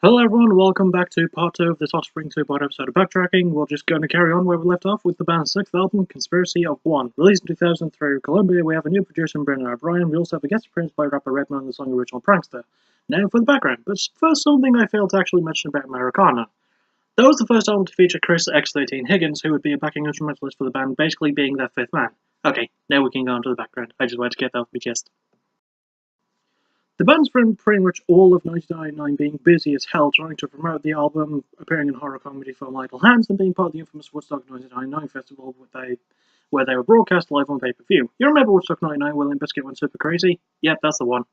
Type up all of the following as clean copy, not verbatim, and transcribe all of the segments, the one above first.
Hello everyone, welcome back to part 2 of this Offspring 2-part episode of Backtracking. We're just going to carry on where we left off with the band's 6th album, Conspiracy of One. Released in 2003 in Colombia, we have a new producer in Brendan O'Brien. We also have a guest appearance by rapper Redman on the song Original Prankster. Now for the background, but first something I failed to actually mention about Americana. That was the first album to feature Chris X13 Higgins, who would be a backing instrumentalist for the band, basically being their 5th man. Okay, now we can go on to the background. I just wanted to get that off my chest. The band spent pretty much all of 1999 being busy as hell trying to promote the album, appearing in horror comedy film Idle Hands, and being part of the infamous Woodstock 1999 festival where they were broadcast live on pay-per-view. You remember Woodstock 99 where Limp Bizkit went super crazy? Yep, that's the one.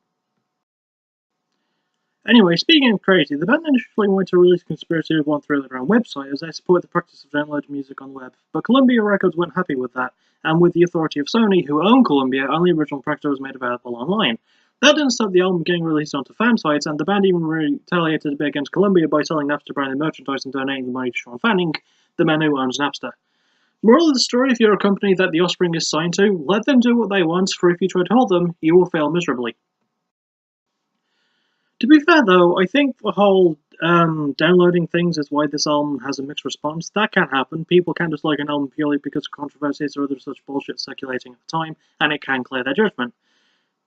Anyway, speaking of crazy, the band initially wanted to release Conspiracy of One through their own website as they support the practice of downloading music on the web, but Columbia Records weren't happy with that, and with the authority of Sony, who own Columbia, only Original Prankster was made available online. That didn't stop the album getting released onto fan sites, and the band even retaliated a bit against Columbia by selling Napster branded merchandise and donating the money to Sean Fanning, the man who owns Napster. Moral of the story, if you're a company that the Offspring is signed to, let them do what they want, for if you try to hold them, you will fail miserably. To be fair though, I think the whole downloading things is why this album has a mixed response. That can happen. People can dislike an album purely because of controversies or other such bullshit circulating at the time, and it can clear their judgment.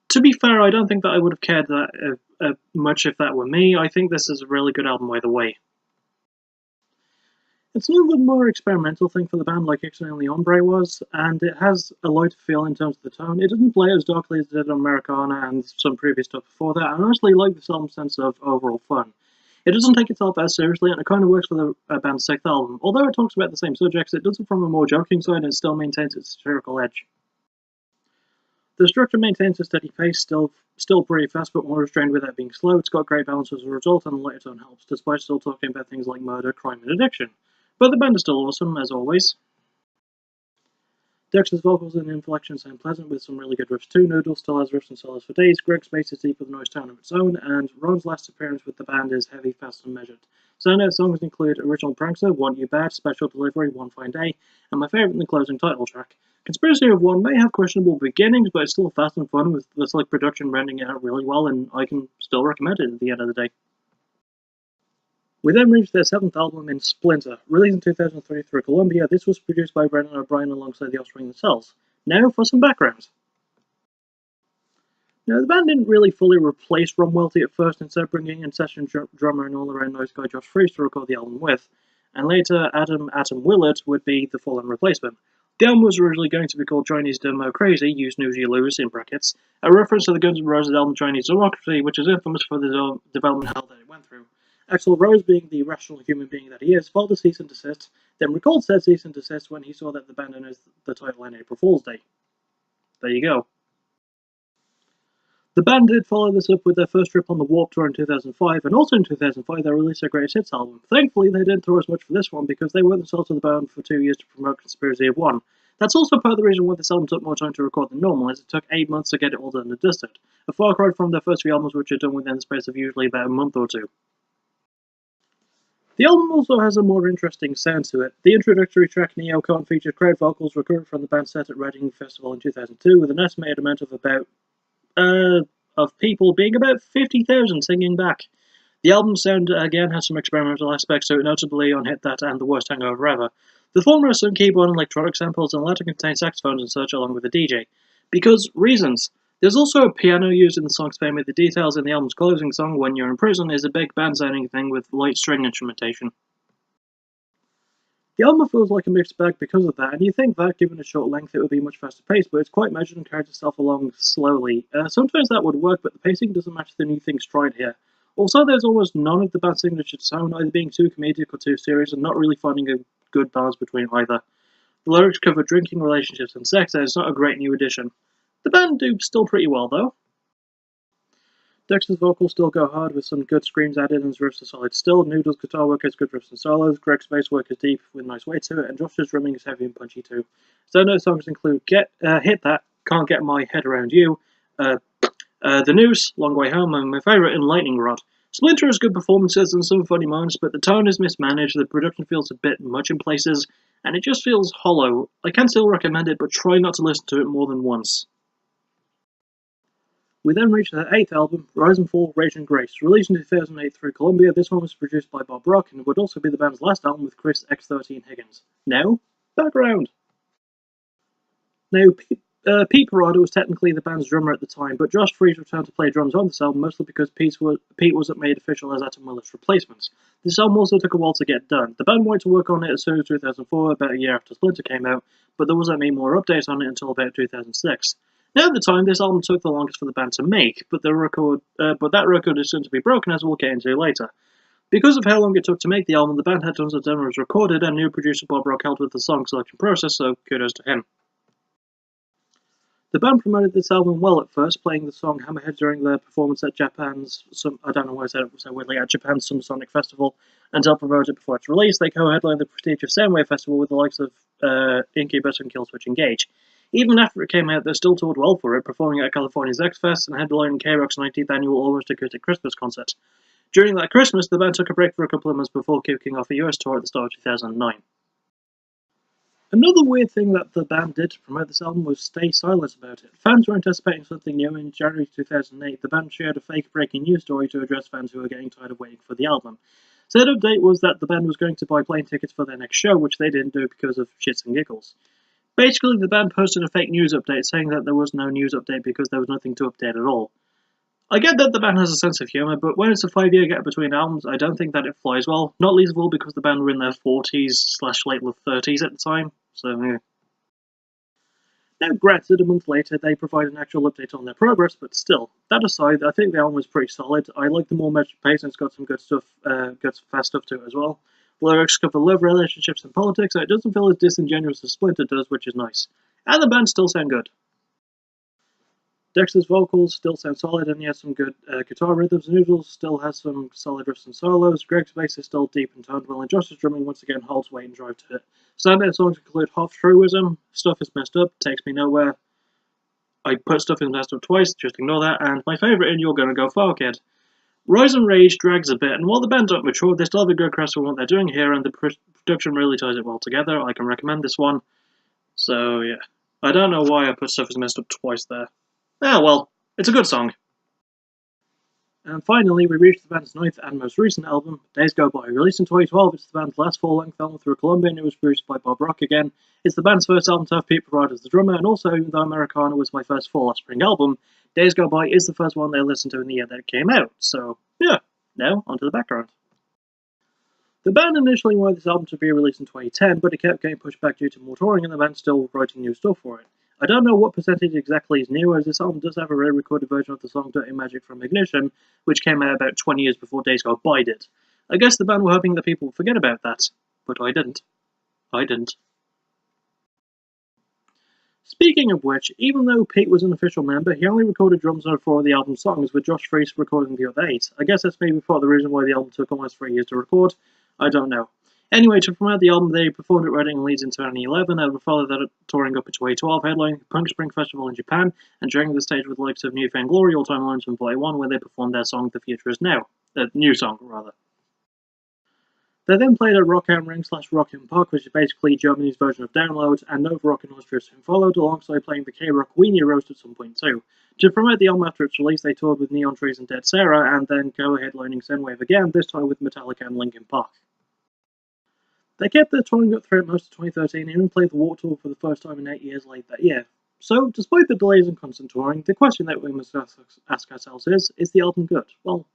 To be fair, I don't think that I would have cared that much if that were me. I think this is a really good album either way. It's a little bit more experimental thing for the band, like Ixnay Hombre was, and it has a lighter feel in terms of the tone. It doesn't play as darkly as it did on Americana and some previous stuff before that. I honestly like this album's sense of overall fun. It doesn't take itself as seriously, and it kind of works for the band's 6th album. Although it talks about the same subjects, it does it from a more joking side and still maintains its satirical edge. The structure maintains a steady pace, still pretty fast but more restrained without being slow. It's got great balance as a result, and the lighter tone helps, despite still talking about things like murder, crime, and addiction. But the band is still awesome, as always. Dexter's vocals and inflection sound pleasant, with some really good riffs too. Noodle still has riffs and solos for days. Greg's bass is deep with a nice tone of its own, and Ron's last appearance with the band is heavy, fast, and measured. Standout songs include Original Prankster, Want You Bad, Special Delivery, One Fine Day, and my favourite, the closing title track. Conspiracy of One may have questionable beginnings, but it's still fast and fun with the slick production rendering it out really well, and I can still recommend it at the end of the day. We then reached their 7th album in Splinter. Released in 2003 through Columbia, this was produced by Brendan O'Brien alongside the Offspring themselves. Now for some background. Now, the band didn't really fully replace Ron Welty at first, instead bringing in session drummer and all-around nice guy Josh Freese to record the album with, and later Adam Willard would be the full-on replacement. The album was originally going to be called Chinese Demo Crazy, use News You Lose, in brackets, a reference to the Guns N' Roses album Chinese Democracy, which is infamous for the development hell that it went through. Axl Rose, being the rational human being that he is, filed a cease and desist, then recalled said cease and desist when he saw that the band announced the title on April Fool's Day. There you go. The band did follow this up with their first trip on the Warped Tour in 2005, and also in 2005 they released their Greatest Hits album. Thankfully, they didn't throw as much for this one because they worked themselves to the bone for 2 years to promote Conspiracy of One. That's also part of the reason why this album took more time to record than normal, as it took 8 months to get it all done and dusted. A far cry from their first 3 albums, which are done within the space of usually about a month or 2. The album also has a more interesting sound to it. The introductory track, Neocon, featured crowd vocals recorded from the band's set at Reading Festival in 2002, with an estimated amount of people being about 50,000 singing back. The album's sound again has some experimental aspects to it, notably on Hit That and The Worst Hangover Ever. The former has some keyboard and electronic samples, and the latter contains saxophones and such, along with a DJ. Because reasons. There's also a piano used in the song's fame, with the details in the album's closing song, When You're in Prison, is a big band-sounding thing with light string instrumentation. The album feels like a mixed bag because of that, and you think that, given a short length, it would be much faster paced, but it's quite measured and carries itself along slowly. Sometimes that would work, but the pacing doesn't match the new things tried here. Also, there's almost none of the band's signature tone, either being too comedic or too serious, and not really finding a good balance between either. The lyrics cover drinking, relationships, and sex, and it's not a great new addition. The band do still pretty well, though. Dexter's vocals still go hard, with some good screams added, and his riffs are solid still. Noodle's guitar work has good riffs and solos. Greg's bass work is deep, with nice weight to it, and Josh's drumming is heavy and punchy too. Standout songs include Hit That, Can't Get My Head Around You, The Noose, Long Way Home, and my favourite, Lightning Rod. Splinter has good performances and some funny moments, but the tone is mismanaged, the production feels a bit much in places, and it just feels hollow. I can still recommend it, but try not to listen to it more than once. We then reached their 8th album, Rise and Fall, Rage and Grace. Released in 2008 through Columbia, this one was produced by Bob Rock and would also be the band's last album with Chris X13 Higgins. Now, background. Now, Pete Parada was technically the band's drummer at the time, but Josh Freese returned to play drums on this album mostly because Pete wasn't made official as Atom Willis' replacement. This album also took a while to get done. The band wanted to work on it as soon as 2004, about a year after Splinter came out, but there wasn't any more updates on it until about 2006. Now, at the time, this album took the longest for the band to make, but that record is soon to be broken, as we'll get into later. Because of how long it took to make the album, the band had tons of demos recorded, and new producer Bob Rock helped with the song selection process, so kudos to him. The band promoted this album well at first, playing the song Hammerhead during their performance at Japan's Japan's Sonic Festival, and to promote it before its release, they co-headlined the prestigious Soundwave Festival with the likes of Incubus and Killswitch Engage. Even after it came out, they still toured well for it, performing at California's X-Fest and headlining K-Rock's 19th annual Almost Acoustic Christmas concert. During that Christmas, the band took a break for a couple of months before kicking off a US tour at the start of 2009. Another weird thing that the band did to promote this album was stay silent about it. Fans were anticipating something new. In January 2008, the band shared a fake breaking news story to address fans who were getting tired of waiting for the album. Said update was that the band was going to buy plane tickets for their next show, which they didn't do because of shits and giggles. Basically, the band posted a fake news update saying that there was no news update because there was nothing to update at all. I get that the band has a sense of humour, but when it's a 5-year gap between albums, I don't think that it flies well, not least of all because the band were in their 40s/late 30s at the time, so yeah. Now granted, a month later they provide an actual update on their progress, but still, that aside, I think the album is pretty solid. I like the more measured pace and it's got some good stuff, good fast stuff to it as well. The lyrics cover love, relationships and politics, so it doesn't feel as disingenuous as Splinter does, which is nice. And the band still sound good. Dexter's vocals still sound solid and he has some good guitar rhythms. Noodles still has some solid riffs and solos. Greg's bass is still deep and toned well, and Josh's drumming once again holds weight and drive to it. Standout songs include Half Truism, Stuff Is Messed Up, Takes Me Nowhere. I put Stuff Is Messed Up twice, just ignore that, and my favourite in You're Gonna Go Far, Kid. Rise and Rage drags a bit, and while the band don't mature, they still have a good grasp of what they're doing here, and the production really ties it well together. I can recommend this one. So, yeah. I don't know why I put Stuff Is Messed Up twice there. Ah, well, it's a good song. And finally, we reached the band's 9th and most recent album, Days Go By. Released in 2012, it's the band's last full-length album through Columbia, and it was produced by Bob Rock again. It's the band's first album to have Pete Parada as the drummer, and also, even though Americana was my first full Offspring album, Days Go By is the first one they listened to in the year that it came out. So, yeah, now, onto the background. The band initially wanted this album to be released in 2010, but it kept getting pushed back due to more touring and the band still writing new stuff for it. I don't know what percentage exactly is new, as this album does have a re-recorded version of the song Dirty Magic from Ignition, which came out about 20 years before Days Go By did. I guess the band were hoping that people would forget about that, but I didn't. Speaking of which, even though Pete was an official member, he only recorded drums on 4 of the album's songs, with Josh Freese recording the other 8. I guess that's maybe part of the reason why the album took almost 3 years to record. I don't know. Anyway, to promote the album, they performed at Reading and Leeds in 2011, and would follow that touring up into 2012, headlining the Punk Spring Festival in Japan, and during the stage with the likes of New Found Glory, All Time Lones from 41, where they performed their song The Future Is Now. New song, rather. They then played at Rock am Ring / Rock im Park, which is basically Germany's version of Download, and Nova Rock in Austria soon followed, alongside playing the K-Rock Weenie Roast at some point too. To promote the album after its release, they toured with Neon Trees and Dead Sarah, and then co-headlining Soundwave again, this time with Metallica and Linkin Park. They kept their touring up throughout most of 2013 and even played the Warped Tour for the first time in 8 years late that year. So, despite the delays and constant touring, the question that we must ask ourselves is the album good? Well,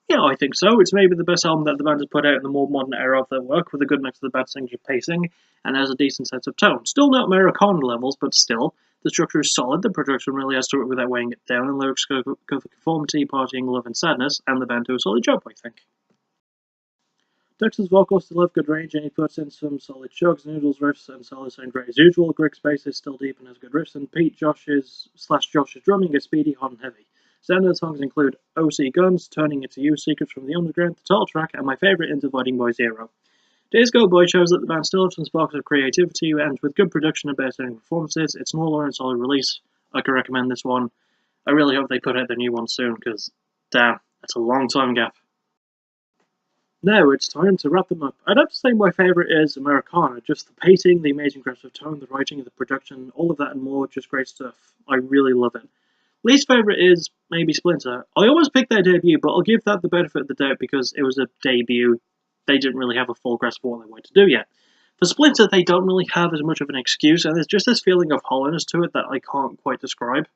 yeah, I think so. It's maybe the best album that the band has put out in the more modern era of their work, with a good mix of the band's signature pacing, and has a decent sense of tone. Still not Americana levels, but still, the structure is solid, the production really has to work without weighing it down, and lyrics go for conformity, partying, love and sadness, and the band do a solid job, I think. Dexter's vocals still have good range, and he puts in some solid chugs. Noodles' riffs and solos sound great as usual. Greg's bass is still deep and has good riffs, and Josh's drumming is speedy, hot and heavy. Standard songs include OC Guns, Turning It to You, Secrets from the Underground, the title track, and my favourite, In Dividing by Zero. Days Go By shows that the band still have some sparks of creativity, and with good production and best-selling performances, it's an all-around solid release. I can recommend this one. I really hope they put out their new one soon, because, damn, that's a long time gap. Now it's time to wrap them up. I'd have to say my favourite is Americana. Just the pacing, the amazing grasp of tone, the writing, the production, all of that and more, just great stuff. I really love it. Least favourite is maybe Splinter. I always pick their debut, but I'll give that the benefit of the doubt because it was a debut. They didn't really have a full grasp of what they wanted to do yet. For Splinter, they don't really have as much of an excuse, and there's just this feeling of hollowness to it that I can't quite describe.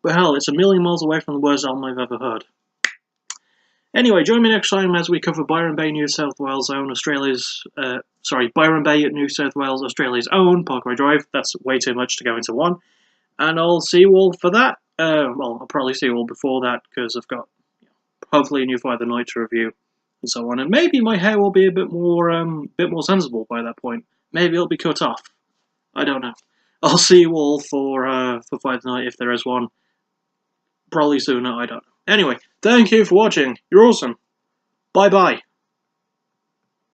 But hell, it's a million miles away from the worst album I've ever heard. Anyway, join me next time as we cover Byron Bay, New South Wales own Byron Bay at New South Wales, Australia's own Parkway Drive. That's way too much to go into one. And I'll see you all for that. Well, I'll probably see you all before that because I've got hopefully a new Fire the Night to review and so on. And maybe my hair will be a bit more sensible by that point. Maybe it'll be cut off. I don't know. I'll see you all for Fire the Night if there is one. Probably sooner. I don't know. Anyway, thank you for watching. You're awesome. Bye bye.